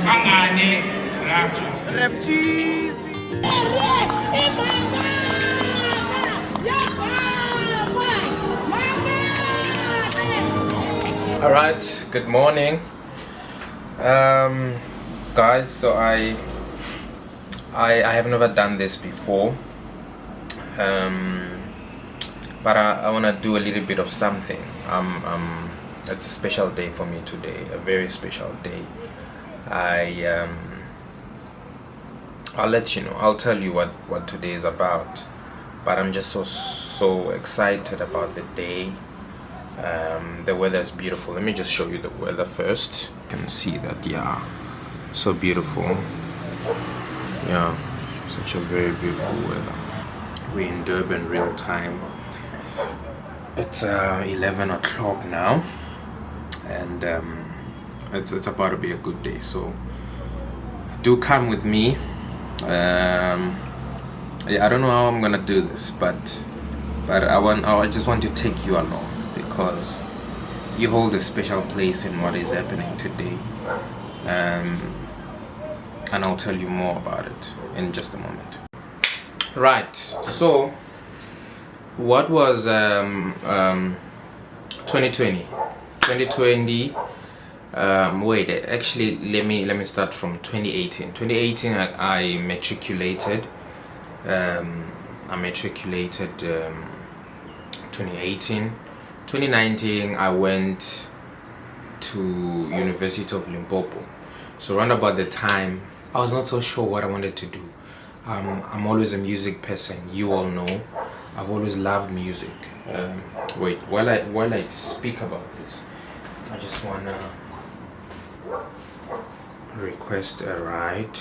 Angane Rapture. All right, good morning, guys. So I have never done this before, but I want to do a little bit of something. It's a special day for me today, a very special day. I'll let you know. I'll tell you what today is about. But I'm just so excited about the day. The weather is beautiful. Let me just show you the weather first. You can see that, yeah, so beautiful. Yeah, such a very beautiful weather. We're in Durban real time. It's 11 o'clock now, and it's about to be a good day. So do come with me. Yeah, I don't know how I'm gonna do this, but I just want to take you along, because you hold a special place in what is happening today, and I'll tell you more about it in just a moment. Right, so what was 2020? Wait, actually, let me start from 2018. 2018, I matriculated. I matriculated 2018. 2019, I went to University of Limpopo. So around about the time, I was not so sure what I wanted to do. I'm always a music person. You all know, I've always loved music. Wait, while I speak about this, I just wanna request a ride.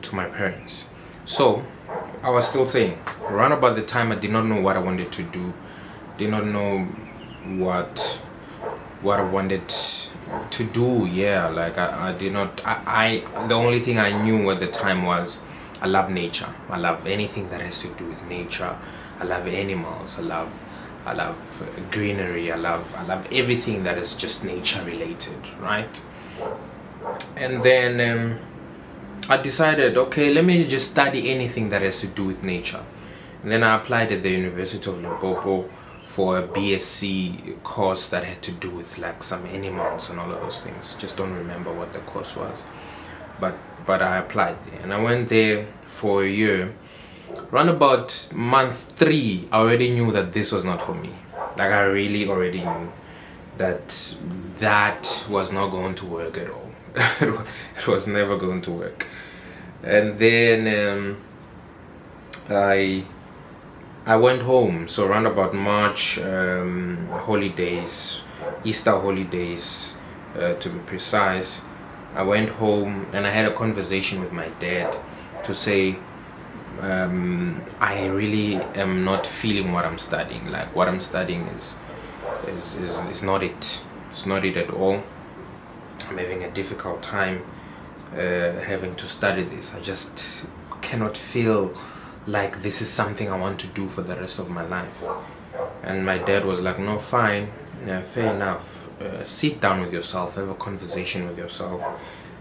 To my parents. So I was still saying, around about the time, I did not know what I wanted to do, did not know what I wanted to do. Yeah, like I did not. The only thing I knew at the time was I love nature. I love anything that has to do with nature. I love animals. I love greenery. I love everything that is just nature related, right? And then I decided, okay, let me just study anything that has to do with nature. And then I applied at the University of Limpopo for a BSc course that had to do with like some animals and all of those things. Just don't remember what the course was, but I applied there, and I went there for a year. Around about month 3, I already knew that this was not for me. Like, I really already knew that was not going to work at all. It was never going to work. And then I went home. So around about March holidays, Easter holidays, to be precise, I went home and I had a conversation with my dad to say, I really am not feeling what I'm studying. Like, what I'm studying is not it. It's not it at all. I'm having a difficult time having to study this. I just cannot feel like this is something I want to do for the rest of my life. And my dad was like, no, fine, fair enough. Sit down with yourself, have a conversation with yourself,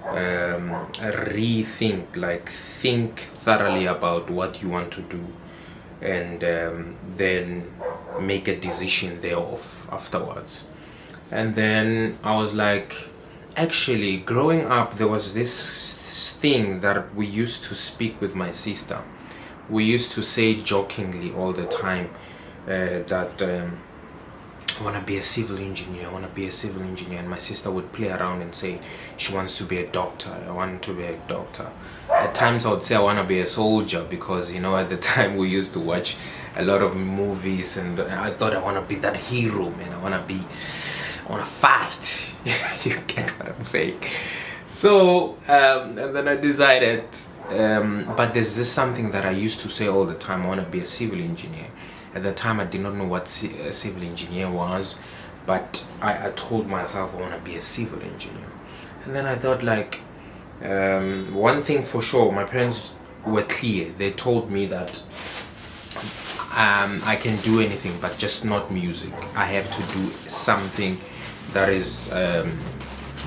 rethink, like think thoroughly about what you want to do, and then make a decision thereof afterwards. And then I was like, actually, growing up, there was this thing that we used to speak with my sister. We used to say jokingly all the time that I want to be a civil engineer. I want to be a civil engineer. And my sister would play around and say she wants to be a doctor. I want to be a doctor. At times I would say I want to be a soldier, because, you know, at the time we used to watch a lot of movies, and I thought I want to be that hero, man. I want to fight. You get what I'm saying? So and then I decided, but there's this something that I used to say all the time: I want to be a civil engineer. At the time, I did not know what a civil engineer was, but I told myself I want to be a civil engineer. And then I thought, like, one thing for sure, my parents were clear. They told me that I can do anything, but just not music. I have to do something that is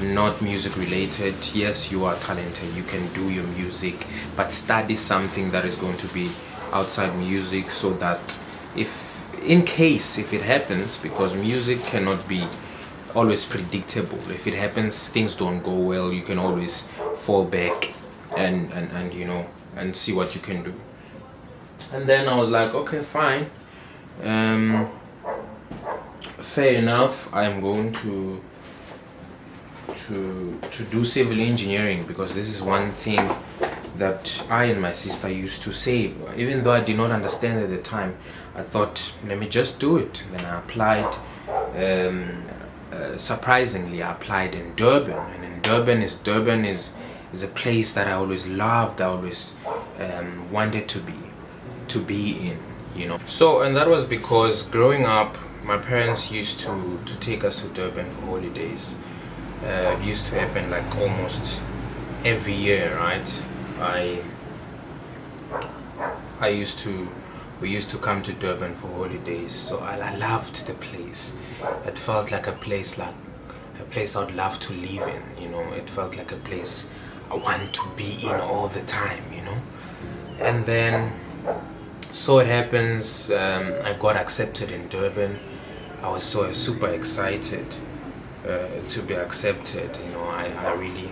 not music related. Yes, you are talented, you can do your music, but study something that is going to be outside music, so that if in case if it happens, because music cannot be always predictable, if it happens, things don't go well, you can always fall back and you know, and see what you can do. And then I was like, okay, fine, fair enough, I'm going to do civil engineering, because this is one thing that I and my sister used to say. Even though I did not understand at the time, I thought, let me just do it. Then I applied. Surprisingly, I applied in Durban, and in Durban is a place that I always loved. I always wanted to be in, you know. So, and that was because growing up, my parents used to take us to Durban for holidays. It used to happen like almost every year, right? We used to come to Durban for holidays, so I loved the place. It felt like a place I'd love to live in, you know. It felt like a place I want to be in all the time, you know. And then, so it happens, I got accepted in Durban. I was so super excited to be accepted, you know. I really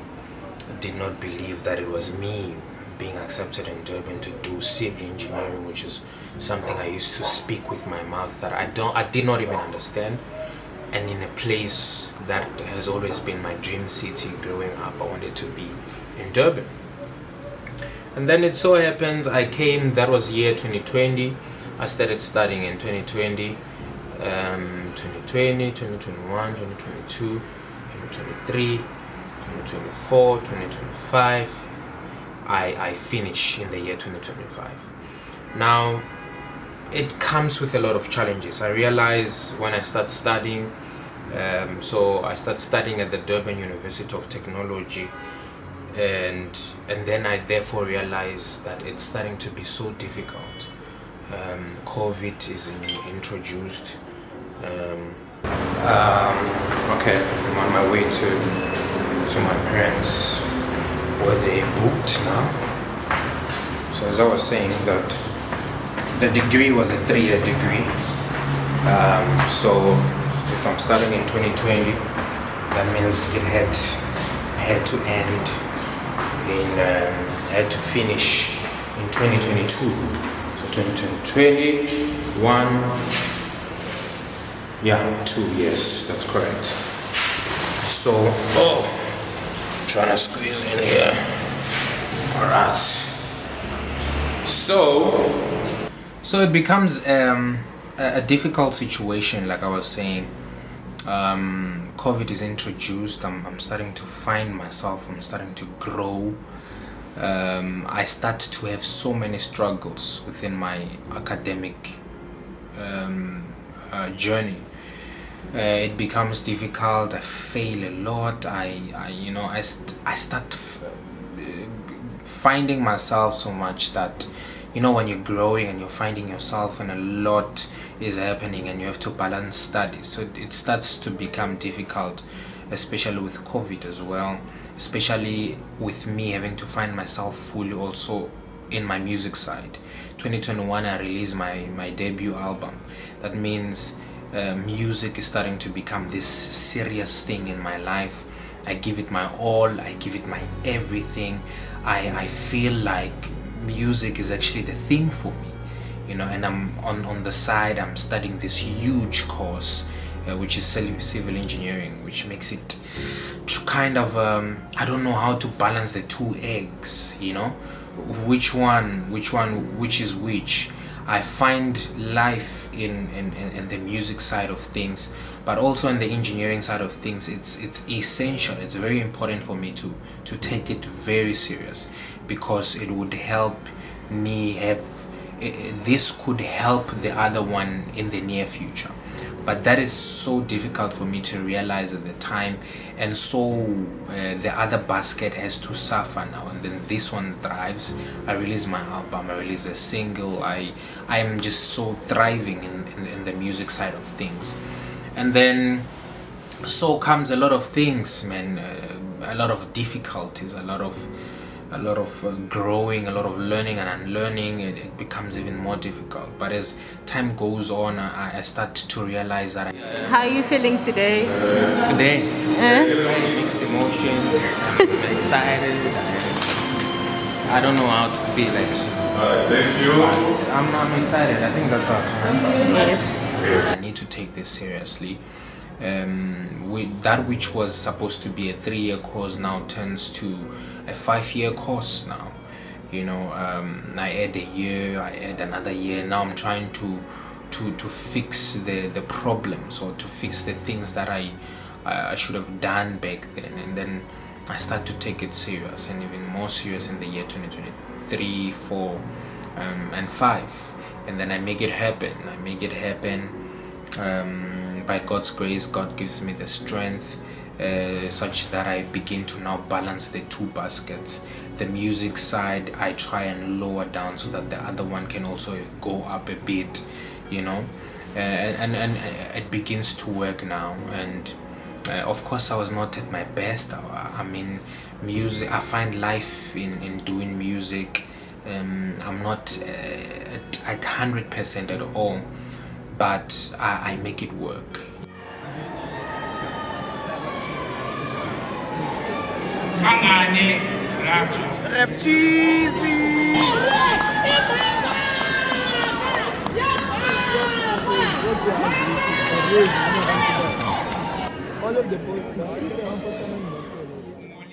did not believe that it was me being accepted in Durban to do civil engineering, which is something I used to speak with my mouth, that I did not even understand. And in a place that has always been my dream city growing up, I wanted to be in Durban. And then it so happens I came, that was year 2020. I started studying in 2020, 2020, 2021, 2022, 2023, 2024, 2025. I finish in the year 2025. Now, it comes with a lot of challenges. I realize when I start studying, so I start studying at the Durban University of Technology, and then I therefore realize that it's starting to be so difficult. COVID is introduced. Okay, I'm on my way to my parents, where they booked now. So as I was saying, that the degree was a 3-year degree. So if I'm starting in 2020, that means it had to end had to finish in 2022. So 2021, yeah, 2 years, that's correct. So, trying to squeeze in here. Alright. So it becomes a difficult situation, like I was saying. COVID is introduced. I'm starting to find myself. I'm starting to grow. I start to have so many struggles within my academic journey. It becomes difficult. I fail a lot. I start finding myself so much that, you know, when you're growing and you're finding yourself and a lot is happening and you have to balance studies, so it starts to become difficult, especially with COVID as well, especially with me having to find myself fully also in my music side. 2021 I released my debut album. That means music is starting to become this serious thing in my life. I give it my all, I give it my everything. I feel like music is actually the thing for me, you know. And I'm on the side, I'm studying this huge course, which is civil engineering, which makes it kind of I don't know how to balance the two eggs, you know, which is which. I find life in the music side of things, but also in the engineering side of things. It's essential. It's very important for me to take it very serious, because it would help me have this could help the other one in the near future. But that is so difficult for me to realize at the time, and so the other basket has to suffer now, and then this one thrives. I release my album, I release a single. I am just so thriving in the music side of things. And then so comes a lot of things, man. A lot of difficulties, a lot of growing, a lot of learning and unlearning. It becomes even more difficult. But as time goes on, I start to realize that. How are you feeling today? Today, mixed emotions. I'm excited. I don't know how to feel actually. Thank you. I'm excited. I think that's all. Yes. I need to take this seriously. That which was supposed to be a 3-year course now turns to a 5-year course now. You know, I add a year, I add another year. Now I'm trying to fix the problems, or to fix the things that I should have done back then, and then I start to take it serious, and even more serious in the year 2023, 4, and 5, and then I make it happen. By God's grace, God gives me the strength such that I begin to now balance the two baskets. The music side I try and lower down so that the other one can also go up a bit, you know, and it begins to work now. And of course I was not at my best. I mean, music, I find life in doing music. I'm not at 100% at all, but I make it work.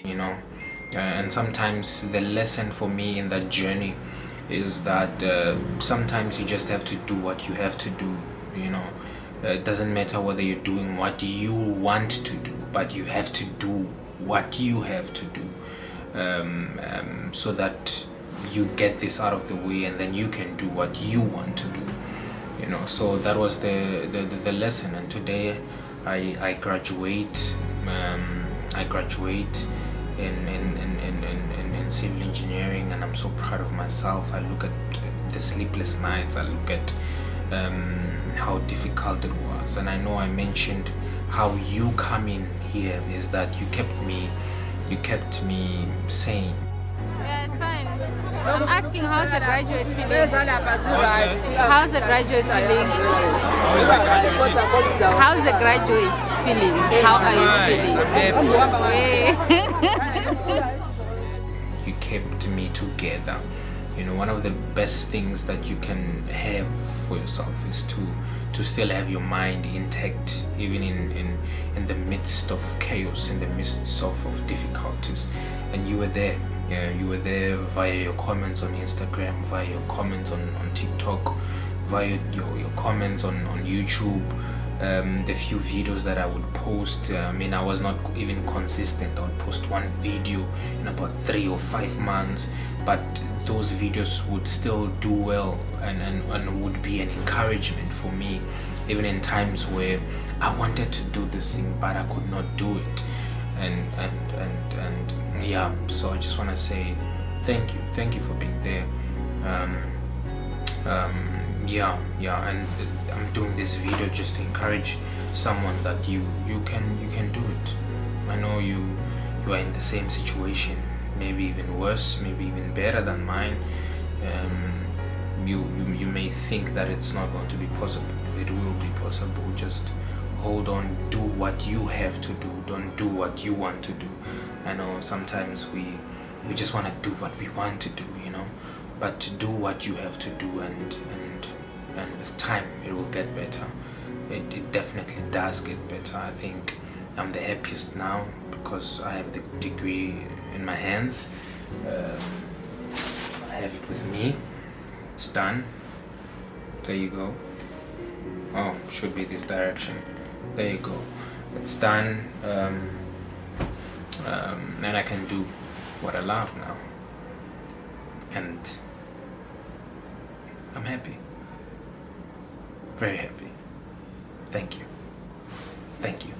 You know, and sometimes the lesson for me in that journey is that sometimes you just have to do what you have to do. You know, it doesn't matter whether you're doing what you want to do, but you have to do what you have to do, so that you get this out of the way, and then you can do what you want to do. You know, so that was the lesson. And today I graduate. I graduate in civil engineering, and I'm so proud of myself. I look at the sleepless nights. I look at how difficult it was, and I know I mentioned how you come in here is that you kept me sane. Yeah, it's fine. I'm asking, how's the graduate feeling? How's the graduate feeling? How's the graduate feeling? How are you feeling? You kept me together. You know, one of the best things that you can have for yourself is to still have your mind intact, even in the midst of chaos, in the midst of difficulties. And you were there. Yeah, you were there via your comments on Instagram, via your comments on TikTok, via your comments on YouTube. The few videos that I would post, I mean, I was not even consistent. I would post one video in about 3 or 5 months, but those videos would still do well and would be an encouragement for me, even in times where I wanted to do this thing but I could not do it. And yeah, so I just want to say thank you for being there. Yeah, and I'm doing this video just to encourage someone that you can do it. I know you are in the same situation, maybe even worse, maybe even better than mine. You may think that it's not going to be possible. It will be possible. Just hold on, do what you have to do. Don't do what you want to do. I know sometimes we just want to do what we want to do, you know, but to do what you have to do, and with time it will get better. It definitely does get better. I think I'm the happiest now because I have the degree in my hands. I have it with me. It's done. There you go. Oh, should be this direction. There you go. It's done. And I can do what I love now. And I'm happy. Very happy. Thank you. Thank you.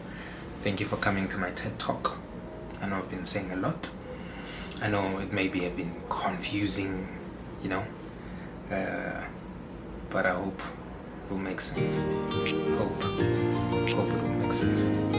Thank you for coming to my TED Talk. I know I've been saying a lot. I know it maybe have been confusing, you know, but I hope it will make sense. Hope it will make sense.